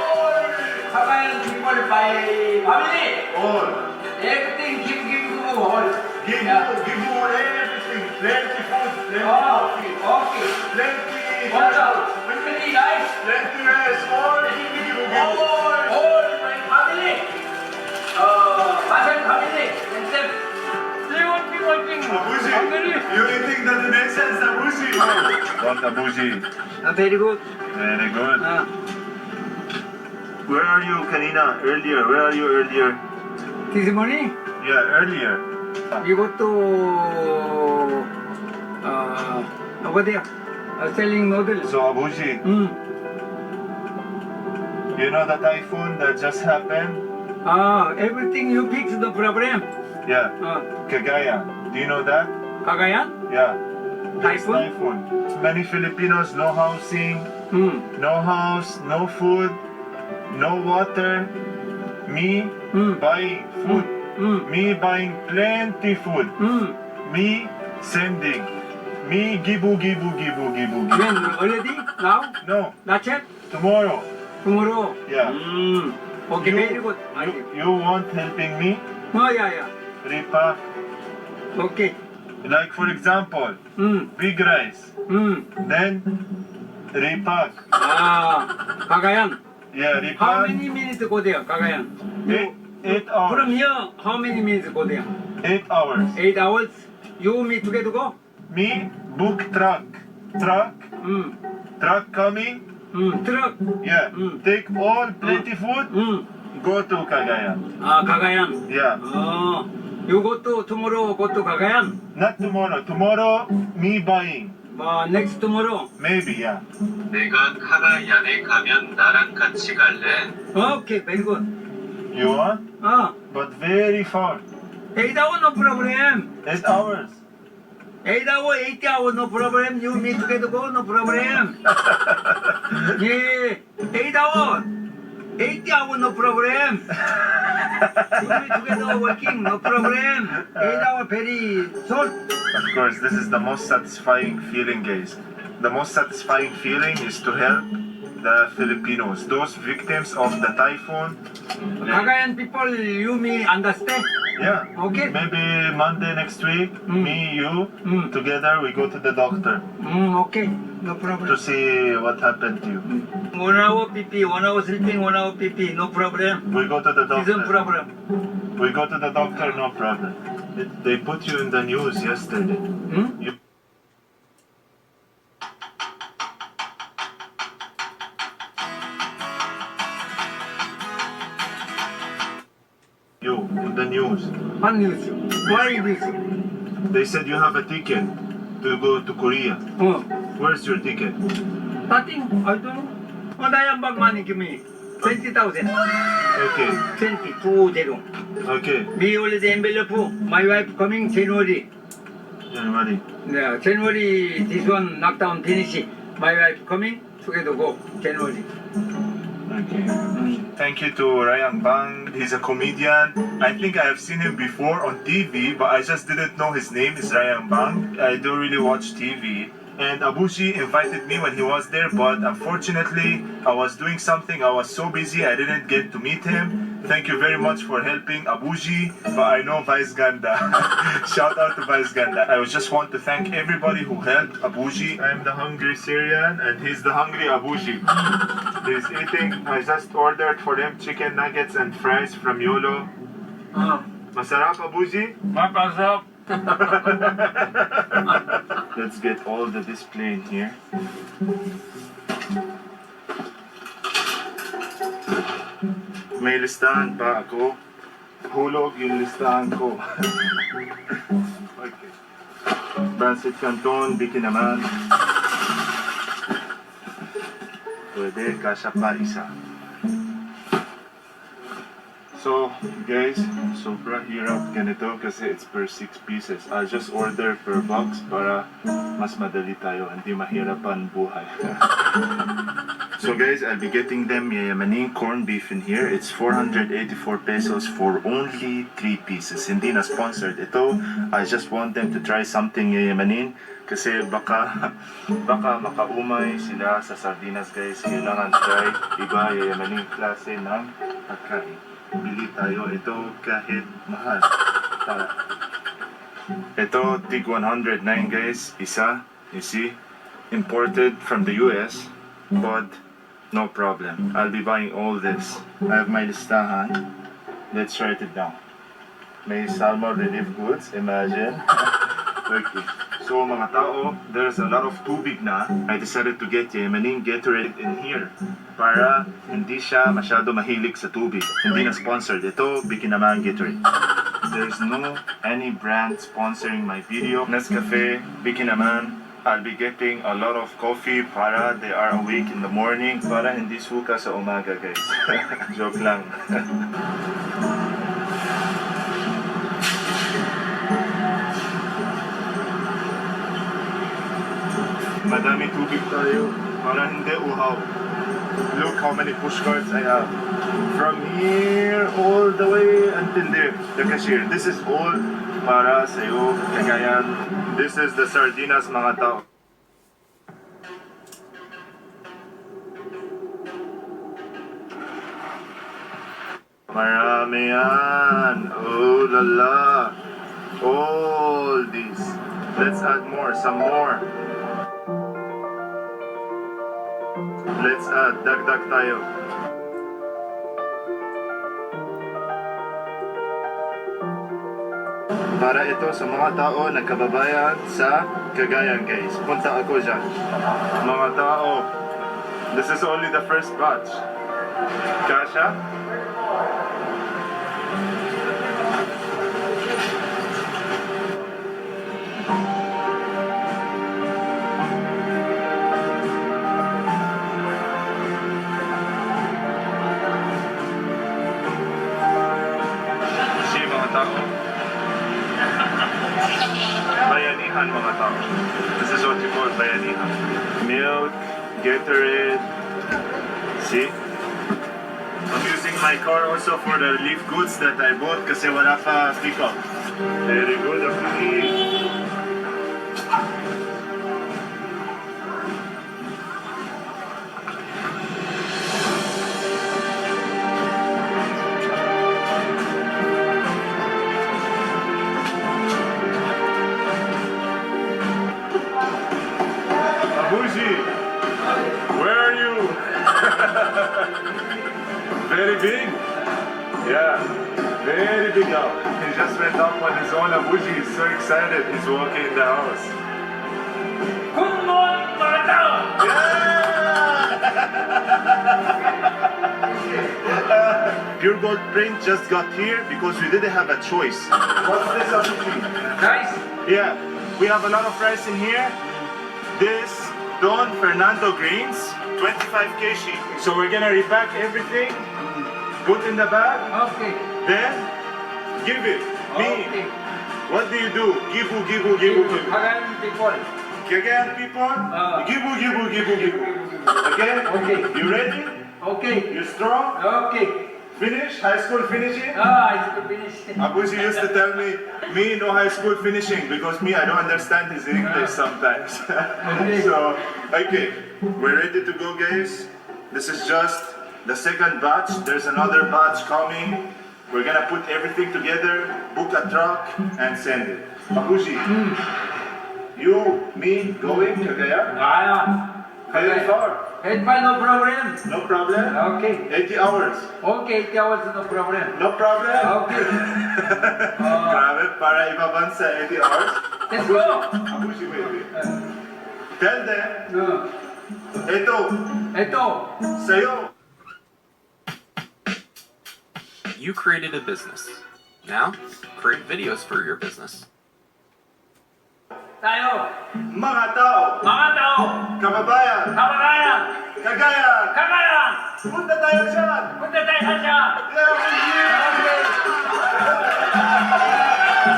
Hawaiian people by family. All. Everything give to all. Give you everything. Plenty food, plenty Oh, coffee, okay. plenty Water, plenty rice. plenty rest. All give you. All my family. Passion family. And them. They working. Abuji, Hungry. you eating the donations, Abuji? What Abuji? Very good. Very good. Where are you, Kanina? Earlier. Where are you earlier? This morning, Yeah, earlier. we go to over there, selling noodles. So Abuji, Mm. you know the typhoon that just happened? Everything you fix the problem. Yeah, Cagayan. Do you know that? Cagayan? Yeah. There's Typhoon? Many Filipinos, no housing, no house, no food, no water. Me buying food. Me buying plenty food. Me sending. Me gibu. When already? Now? No, Not yet? tomorrow. Tomorrow? Yeah. Okay, You- very good. You want helping me? Oh, yeah. Repack. Okay. Like for example, big rice. Then repack. Cagayan. Yeah, How repack. many minutes go there, Cagayan? Eight From hours. here, how many minutes go there? 8 hours. 8 hours? You, me together go? Me book truck. Truck coming. Truck. Yeah. Take all plenty food. Go to Cagayan. Cagayan. Yeah. You go to tomorrow, go to Cagayan. Not tomorrow. Tomorrow me buying. Next tomorrow. Maybe yeah. 내가 카가얀에 가면 나랑 같이 갈래? Okay, very good. You want? But very far. 8 hours, no problem. 8 hours. 8 hours, 8 hours, no problem. You, me together go, no problem. Yeah, 8 hours. 80 hours, no problem. You, me together working, no problem. 8 hours, very short. Of course, this is the most satisfying feeling, guys. The most satisfying feeling is to help the Filipinos, those victims of the typhoon. Cagayan people, you, me understand? Yeah. Okay. Maybe Monday next week, me, you, together we go to the doctor Okay, no to problem. see what happened to you. 1 hour PP, 1 hour sleeping, 1 hour PP, no problem. We go to the Isn't doctor. problem. We go to the doctor, no problem. They put you in the news yesterday. You in the news. What news? Why this? They said you have a ticket to go to Korea. Where's your ticket? Nothing, I don't know. What I am back money give me? 20,000. Okay. 20. Okay. Me already envelope. My wife coming January. January. Yeah, January, this one knockdown finish. My wife coming, together go, January. Okay. Thank you to Ryan Bang. He's a comedian. I think I have seen him before on TV, but I just didn't know his name is Ryan Bang. I don't really watch TV. And Abuji invited me when he was there, but unfortunately, I was doing something. I was so busy, I didn't get to meet him. Thank you very much for helping Abuji, but I know Vice Ganda. Shout out to Vice Ganda. I just want to thank everybody who helped Abuji. I'm the hungry Syrian, and he's the hungry Abuji. He's eating. I just ordered for him chicken nuggets and fries from Yolo. Masarap, Abuji? Masarap. Let's get all the display in here. May listahan pa ako. Hulog yung listahan ko. Okay. Pancit Canton, Biki naman. Pwede, kasha pa isa. So, guys, sobra hirap ganito kasi it's per 6 pieces. I'll just order per box para mas madali tayo, hindi mahirapan buhay. So guys, I'll be getting them Yemeni corned beef in here. It's 484 pesos for only 3 pieces. Hindi na sponsored ito. I just want them to try something Yemeni kasi baka makaumay sila sa sardinas guys. Kailangan try iba Yemeni klase ng pagkain. Bili tayo ito kahit mahal. Tara. Ito tig 109 guys, isa. You see? Imported from the US, but no problem. I'll be buying all this. I have my listahan. Let's write it down. May Salma relief goods, imagine. Okay. So mga tao, there's a lot of tubig na. I decided to get Yemeni Gatorade in here para hindi siya masyado mahilig sa tubig. Hindi na sponsored. Ito, Bikinaman Gatorade. There's no any brand sponsoring my video. Nescafe, Bikinaman. I'll be getting a lot of coffee para they are awake in the morning para hindi suka sa umaga guys. Joke lang. Madami tubig tayo para hindi uhaw. Look how many pushcarts I have. From here all the way until there. The cashier. This is all para sa'yo, Cagayan. This is the sardinas mga tao. Marami yan. Oh la la. All these. Let's add more, some more. Let's add, dagdag tayo. Para ito sa mga tao nagkababayan sa Cagayan guys. Punta ako dyan. Mga tao, this is only the first batch. Kasha? See mga tao? Bayanihan mga tao. This is what you call bayanihan. Milk, Gatorade. See? I'm using my car also for the relief goods that I bought kasi wala pa pick up. Very good, okay. Abuji, where are you? Very big? Yeah, very big now. He just went up on his own. Abuji is so excited. He's walking in the house. Good morning, mga tao! Pure Gold Print just got here because we didn't have a choice. What's this, Abuji? Guys, Yeah, we have a lot of rice in here. This Don Fernando grains, 25 kg. So we're gonna repack everything, put in the bag, okay. then give it. Me. Okay. What do you do? Gibu. Cagayan people. Cagayan people, gibu. Okay? Okay. You ready? Okay. You strong? Okay. Finish? High school finishing? It's finished. Abuji used to tell me no high school finishing because me, I don't understand his English sometimes. So, okay, we're ready to go guys. This is just the second batch. There's another batch coming. We're gonna put everything together, book a truck, and send it. Abuji, you, me, going to Cagayan? Very far. It's fine, no problem. No problem? Okay. 80 hours. Okay, 8 hours, no problem. No problem? Okay. Grabe, para ibaban sa 80 hours. Let's go. Abuji, wait. Tell them, No. ito, sa'yo. You created a business. Now, create videos for your business. Tayo. Mga tao, Mga tao. kababayan, Kabagayan. Cagayan, Kagayan. punta tayo dyan. Punta tayo sa siya.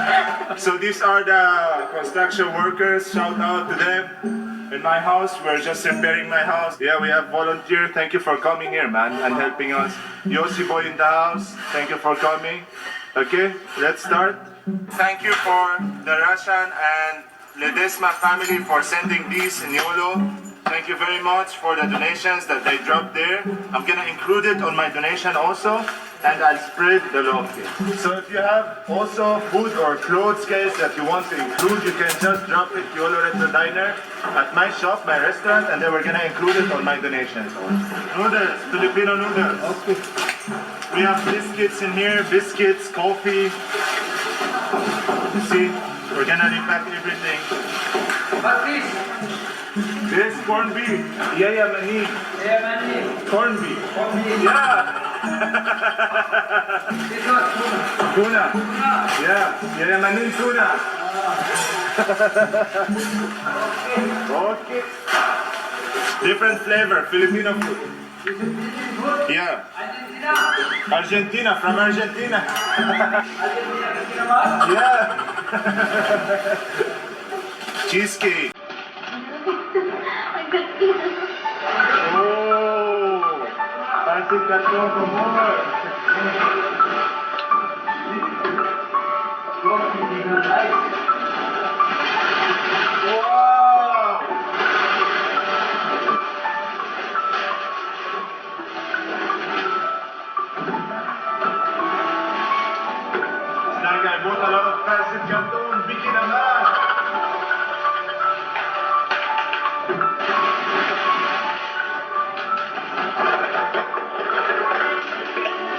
Yeah, So these are the construction workers. Shout out to them. In my house, we're just repairing my house. Yeah, we have volunteer. Thank you for coming here, man, and helping us. Yossi boy in the house. Thank you for coming. Okay, let's start. Thank you for the Russian and Ledesma family for sending these in Yolo. Thank you very much for the donations that they dropped there. I'm gonna include it on my donation also, and I'll spread the love. So if you have also food or clothes, guys, that you want to include, you can just drop it Yolo Retro Diner at my shop, my restaurant, and then we're gonna include it on my donations. Noodles, Filipino noodles. Okay. We have biscuits in here, biscuits, coffee. You see, we're gonna repack everything. What's this? This corned beef. Yeah, mani. Yeah, man. Corned beef. Coffee. Yeah. This one, tuna. Tuna. Tuna. Yeah, mani tuna. Okay. Different flavor, Filipino food. This is good. Yeah. Argentina. Argentina, from Argentina. Argentina what? Yeah. Cheesecake. Oh, pancit canton for more. Wow. It's like I bought a lot of pancit canton. Biki naman.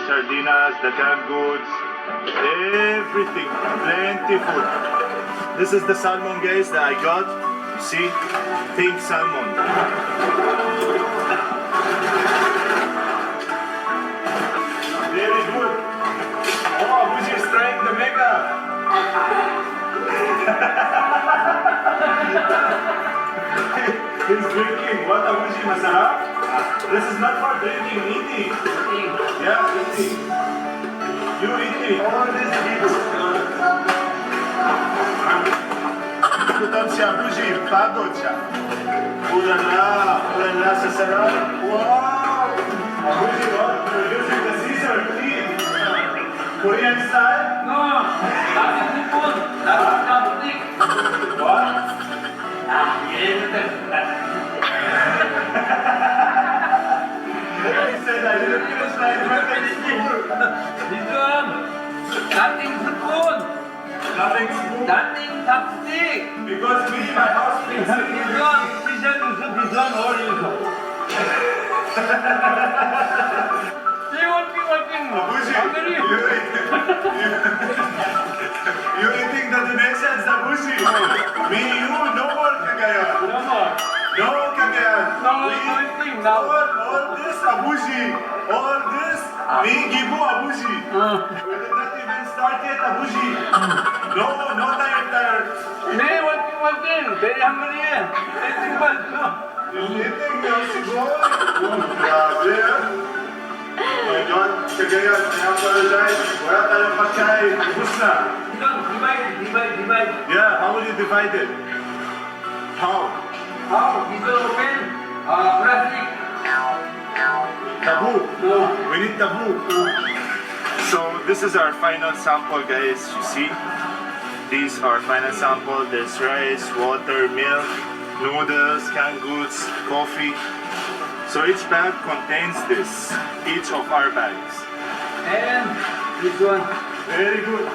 Sardinas, the canned goods, everything, plenty food. This is the salmon, guys, that I got. You see, pink salmon. Very good. Oh, Abuji is trying the makeup. He's drinking. What, Abuji, masarap? This is not for drinking, eating. Yeah, eating. You eating. All this eats. Kutam siya, Buji, pagod siya. Ulala, sa sarap. Wow! Buji, what? You're using the scissor, clean. Korean style? No, that is the food. That is chopstick. What? He said I didn't finish my inventory. This one. Nothing spoon. Nothing spoon. Nothing chopstick. Because me, my house, This one, special use, this one, all use. See working. Abuji, Hungry? you eating the donations, Abuji? Me, you, no more kagayan. No more. No kagayan. No more eating now. All this, Abuji. All this, me, Gibu, Abuji. We did not even start yet, Abuji. No tired. Me working. Very hungry. Eating but no. You're eating, Yossi boy. Grabe, Oh my God, kagayan, I apologize. Wala tayong pagkain. Ubus na. Divide. Yeah, how will you divide it? How? How? This one open. Plastic. Taboo. No. We need taboo. So this is our final sample, guys. You see? These are final sample. There's rice, water, milk, noodles, canned goods, coffee. So each bag contains this. Each of our bags. And this one. Very good.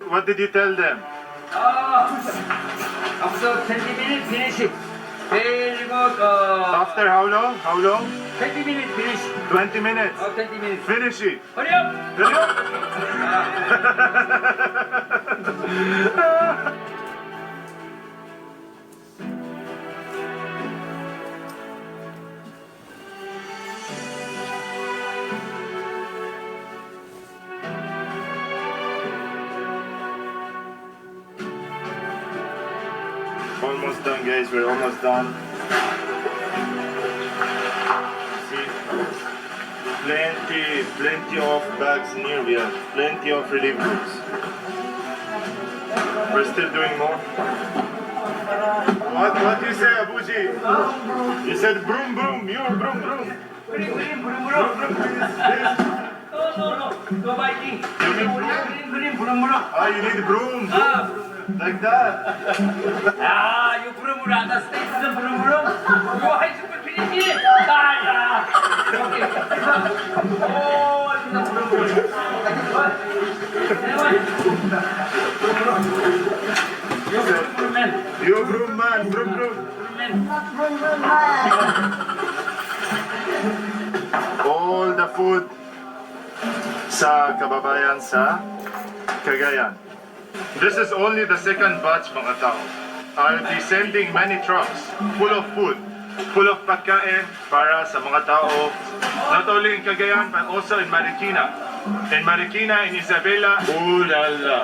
What did you tell them? After 20 minutes, finish it. Very good. After how long? How long? 20 minutes, finish. 20 minutes. 20 minutes. Finish it. Hurry up. Hurry up. Almost done, guys. We're almost done. See, plenty of bags near. We have plenty of relief goods. We're still doing more. What you say, Abuji? You said broom broom. You broom broom. Bring, Broom broom. This. No. No biting. You need broom? Bring. Ah, you need broom. Brum. Like that. You brum. Understand the brum. You high school finish it. Yeah. Okay. Oh, it's the brum. You broom man. Broom broom. All the food sa kababayan sa Cagayan. This is only the second batch, mga tao. I'll be sending many trucks full of food, full of pagkain para sa mga tao, not only in Cagayan but also in Marikina. In Marikina, in Isabela, ooh la la.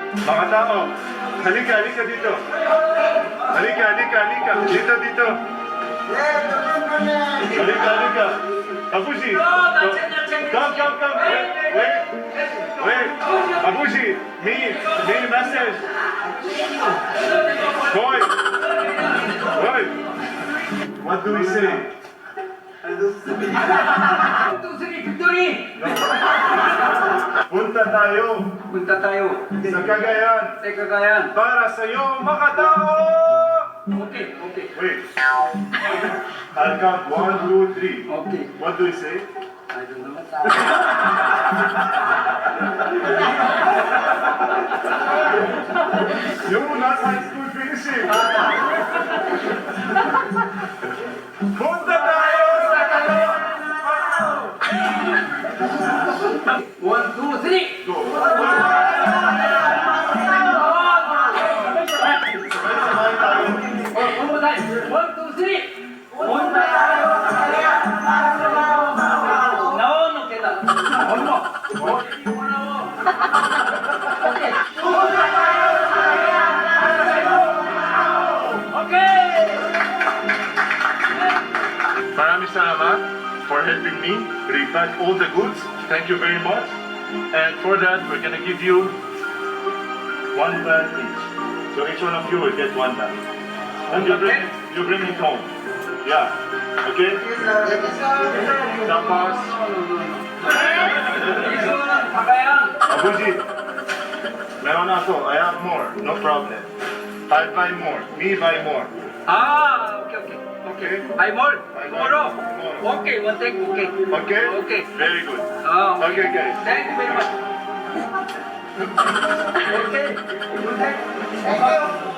Mga tao, halika dito. Halika. Dito. Halika. Abuji. Come. Wait. Abuji, me message. Boy. What do we say? 1, 2, 3, victory! Punta tayo Punta tayo. sa Cagayan Sa Cagayan. para sa iyo, mga tao! Okay. Wait. I'll count 1, 2, 3. Okay. What do we say? I don't know. You not high school finishing. Punta tayo sa Cagayan! 1, 2, 3! Go. One more time. 1, 2, 3! Punta tayo sa Cagayan. No, queda. One more. Okay. Okay. Maraming salamat for helping me repack all the goods. Thank you very much. And for that, we're gonna give you 1 bag each. So each one of you will get 1 bag. And you bring it home. Yeah. Okay? Tapos, Cagayan. Abuji, meron ako. I have more. No problem. I'll buy more. Me buy more. Okay. Okay? I more. I Tomorrow. more. Okay, one thing. Okay. Okay? Okay. Very good. Okay. Okay, guys. Thank you very much. Okay. Good night. Thank you.